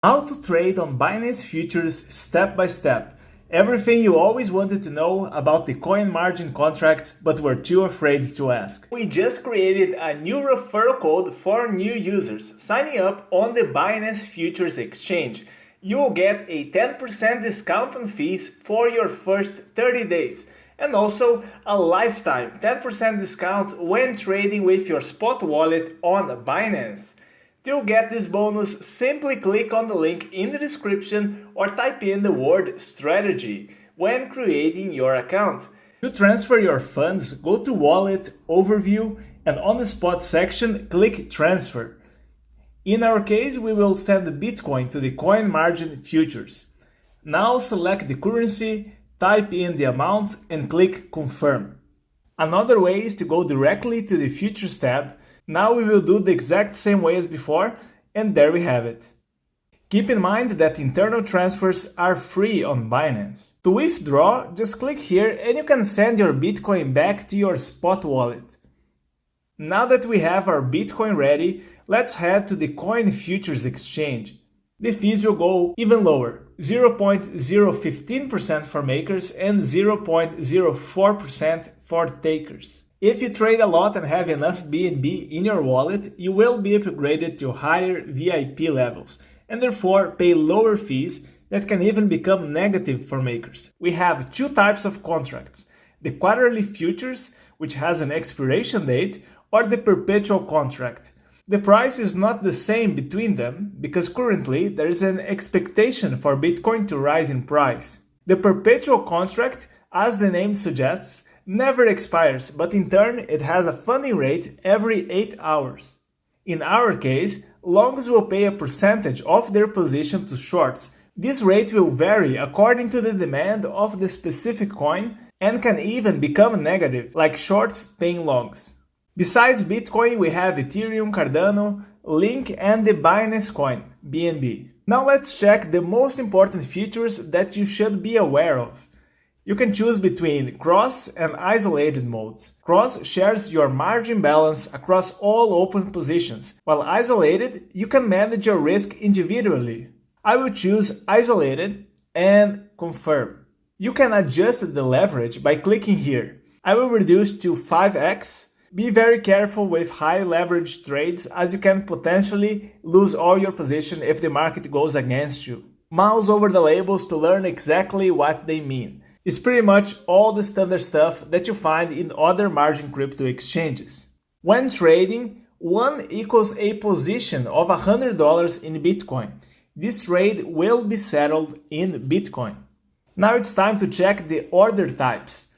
How to trade on Binance futures step by step. Everything you always wanted to know about the coin margin contract but were too afraid to ask. We just created a new referral code for new users signing up on the Binance Futures Exchange. You will get a 10% discount on fees for your first 30 days and also a lifetime 10% discount when trading with your spot wallet on Binance. To get this bonus, simply click on the link in the description or type in the word strategy when creating your account. To transfer your funds, go to Wallet, Overview, and on the Spot section, click Transfer. In our case, we will send Bitcoin to the coin margin futures. Now select the currency, type in the amount, and click Confirm. Another way is to go directly to the Futures tab. Now we will do the exact same way as before, and there we have it. Keep in mind that internal transfers are free on Binance. To withdraw, just click here and you can send your Bitcoin back to your spot wallet. Now that we have our Bitcoin ready, let's head to the Coin Futures Exchange. The fees will go even lower, 0.015% for makers and 0.04% for takers. If you trade a lot and have enough BNB in your wallet, you will be upgraded to higher VIP levels and therefore pay lower fees that can even become negative for makers. We have two types of contracts: the quarterly futures, which has an expiration date, or the perpetual contract. The price is not the same between them because currently there is an expectation for Bitcoin to rise in price. The perpetual contract, as the name suggests, never expires, but in turn it has a funding rate every 8 hours. In our case, longs will pay a percentage of their position to shorts. This rate will vary according to the demand of the specific coin and can even become negative, like shorts paying longs. Besides Bitcoin, we have Ethereum, Cardano, Link, and the Binance coin, BNB. Now let's check the most important features that you should be aware of. You can choose between cross and isolated modes. Cross shares your margin balance across all open positions, while isolated, you can manage your risk individually. I will choose isolated and confirm. You can adjust the leverage by clicking here. I will reduce to 5x. Be very careful with high leverage trades as you can potentially lose all your position if the market goes against you. Mouse over the labels to learn exactly what they mean. It's pretty much all the standard stuff that you find in other margin crypto exchanges. When trading, 1 equals a position of $100 in Bitcoin. This trade will be settled in Bitcoin. Now it's time to check the order types.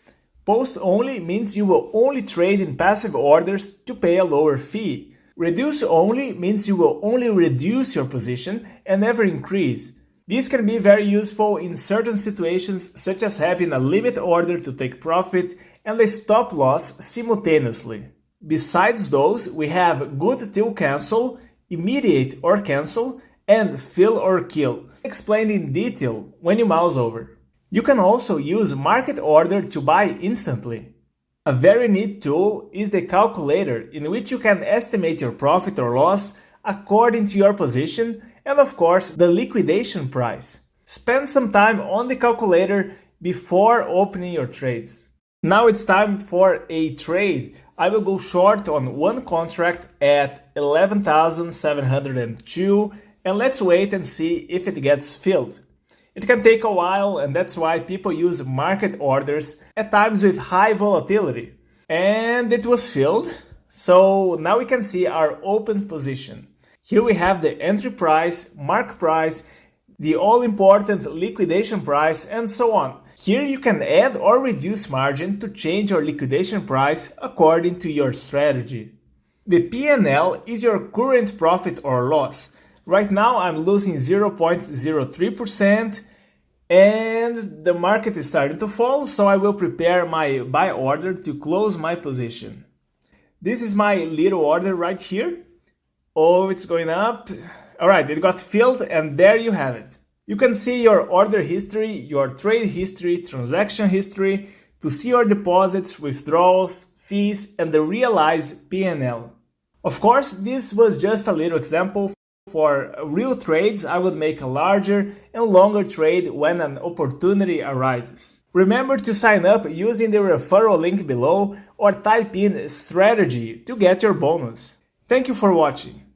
Post only means you will only trade in passive orders to pay a lower fee. Reduce only means you will only reduce your position and never increase. This can be very useful in certain situations, such as having a limit order to take profit and a stop loss simultaneously. Besides those, we have good till cancel, immediate or cancel, and fill or kill, explained in detail when you mouse over. You can also use market order to buy instantly. A very neat tool is the calculator, in which you can estimate your profit or loss according to your position and of course the liquidation price. Spend some time on the calculator before opening your trades. Now it's time for a trade. I will go short on one contract at 11,702 and let's wait and see if it gets filled. It can take a while, and that's why people use market orders at times with high volatility. And it was filled, so now we can see our open position. Here we have the entry price, mark price, the all-important liquidation price, and so on. Here you can add or reduce margin to change your liquidation price according to your strategy. The P&L is your current profit or loss. Right now I'm losing 0.03% and the market is starting to fall, so I will prepare my buy order to close my position. This is my little order right here. Oh, it's going up. Alright, it got filled and there you have it. You can see your order history, your trade history, transaction history, to see your deposits, withdrawals, fees, and the realized P&L. Of course, this was just a little example for real trades, I would make a larger and longer trade when an opportunity arises. Remember to sign up using the referral link below or type in strategy to get your bonus. Thank you for watching.